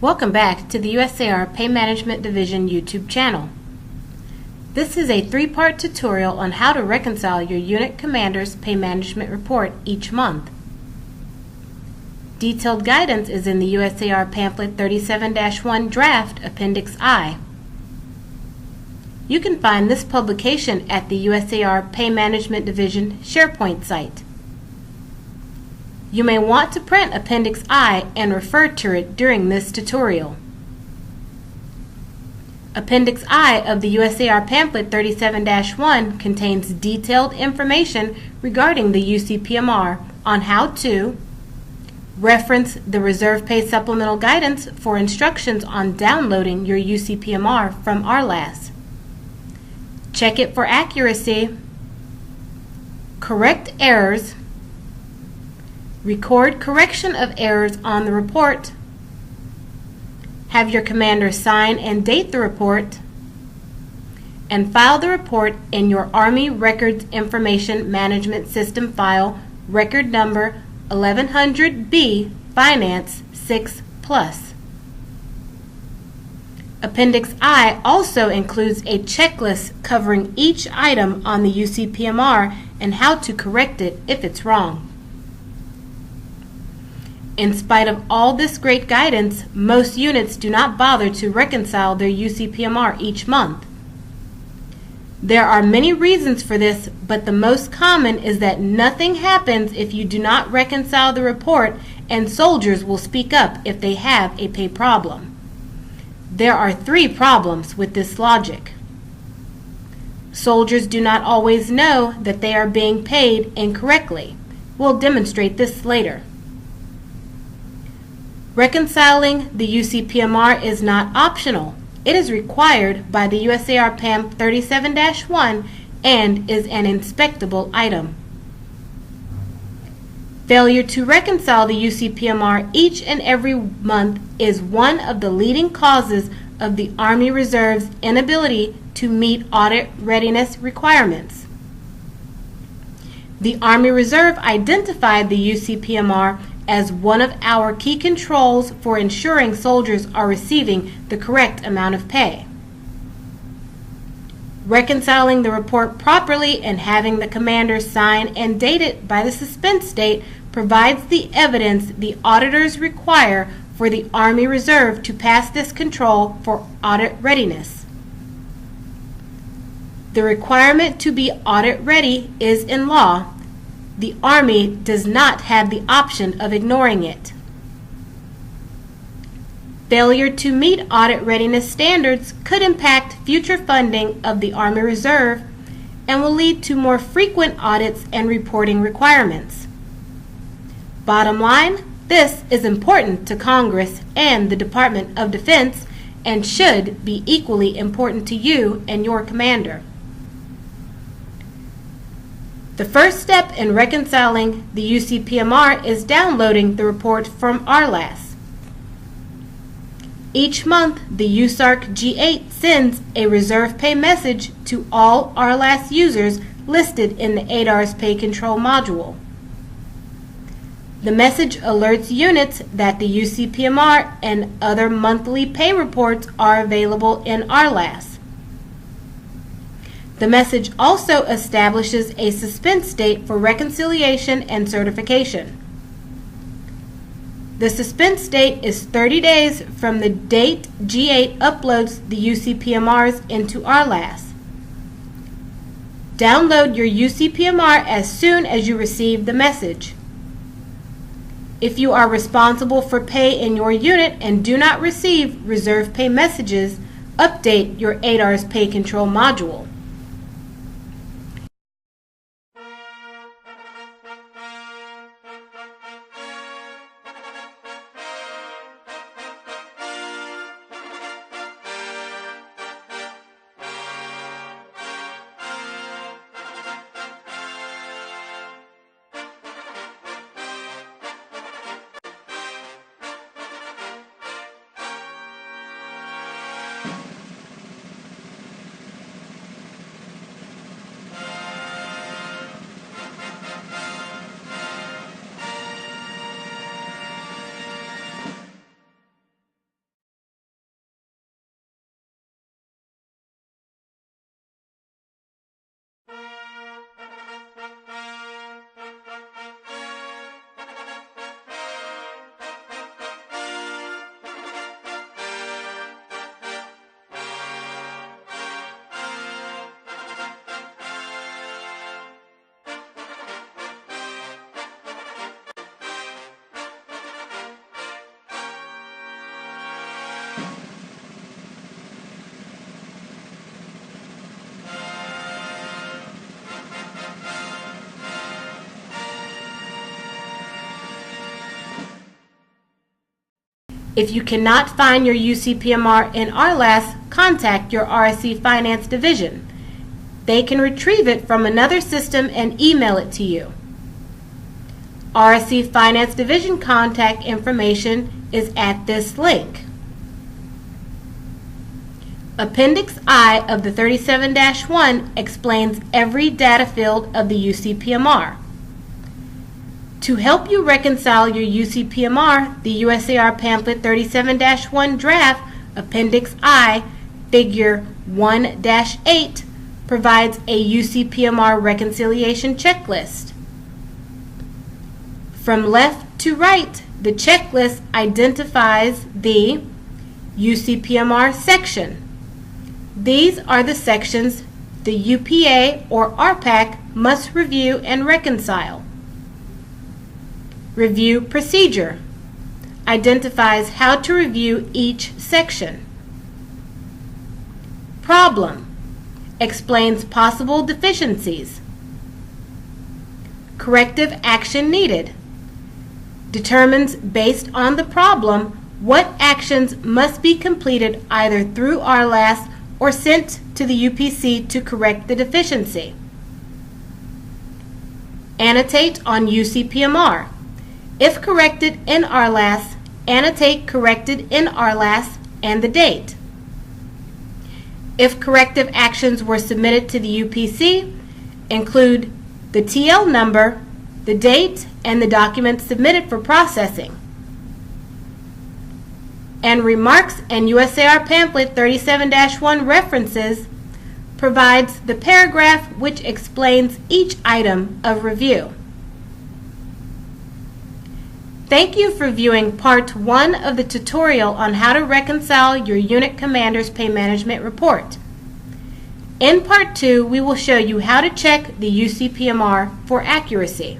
Welcome back to the USAR Pay Management Division YouTube channel. This is a three-part tutorial on how to reconcile your unit commander's pay management report each month. Detailed guidance is in the USAR Pamphlet 37-1 Draft Appendix I. You can find this publication at the USAR Pay Management Division SharePoint site. You may want to print Appendix I and refer to it during this tutorial. Appendix I of the USAR Pamphlet 37-1 contains detailed information regarding the UCPMR on how to reference the Reserve Pay Supplemental Guidance for instructions on downloading your UCPMR from RLAS, check it for accuracy, correct errors, record correction of errors on the report, have your commander sign and date the report, and file the report in your Army Records Information Management System file, record number 1100B, Finance 6+. Appendix I also includes a checklist covering each item on the UCPMR and how to correct it if it's wrong. In spite of all this great guidance, most units do not bother to reconcile their UCPMR each month. There are many reasons for this, but the most common is that nothing happens if you do not reconcile the report, and soldiers will speak up if they have a pay problem. There are three problems with this logic. Soldiers do not always know that they are being paid incorrectly. We'll demonstrate this later. Reconciling the UCPMR is not optional. It is required by the USAR PAM 37-1 and is an inspectable item. Failure to reconcile the UCPMR each and every month is one of the leading causes of the Army Reserve's inability to meet audit readiness requirements. The Army Reserve identified the UCPMR as one of our key controls for ensuring soldiers are receiving the correct amount of pay. Reconciling the report properly and having the commander sign and date it by the suspense date provides the evidence the auditors require for the Army Reserve to pass this control for audit readiness. The requirement to be audit ready is in law. The Army does not have the option of ignoring it. Failure to meet audit readiness standards could impact future funding of the Army Reserve and will lead to more frequent audits and reporting requirements. Bottom line, this is important to Congress and the Department of Defense and should be equally important to you and your commander. The first step in reconciling the UCPMR is downloading the report from RLAS. Each month, the USARC G8 sends a reserve pay message to all RLAS users listed in the ADAR's Pay Control module. The message alerts units that the UCPMR and other monthly pay reports are available in RLAS. The message also establishes a suspense date for reconciliation and certification. The suspense date is 30 days from the date G8 uploads the UCPMRs into RLAS. Download your UCPMR as soon as you receive the message. If you are responsible for pay in your unit and do not receive reserve pay messages, update your ADAR's Pay Control module. If you cannot find your UCPMR in RLAS, contact your RSC Finance Division. They can retrieve it from another system and email it to you. RSC Finance Division contact information is at this link. Appendix I of the 37-1 explains every data field of the UCPMR. To help you reconcile your UCPMR, the USAR Pamphlet 37-1 Draft, Appendix I, Figure 1-8, provides a UCPMR reconciliation checklist. From left to right, the checklist identifies the UCPMR section. These are the sections the UPA or RPAC must review and reconcile. Review procedure identifies how to review each section. Problem explains possible deficiencies. Corrective action needed determines, based on the problem, what actions must be completed either through RLAS or sent to the UPC to correct the deficiency. Annotate on UCPMR. If corrected in RLAS, annotate corrected in RLAS and the date. If corrective actions were submitted to the UPC, include the TL number, the date, and the document submitted for processing. And Remarks and USAR Pamphlet 37-1 References provides the paragraph which explains each item of review. Thank you for viewing Part 1 of the tutorial on how to reconcile your Unit Commander's Pay Management Report. In Part 2, we will show you how to check the UCPMR for accuracy.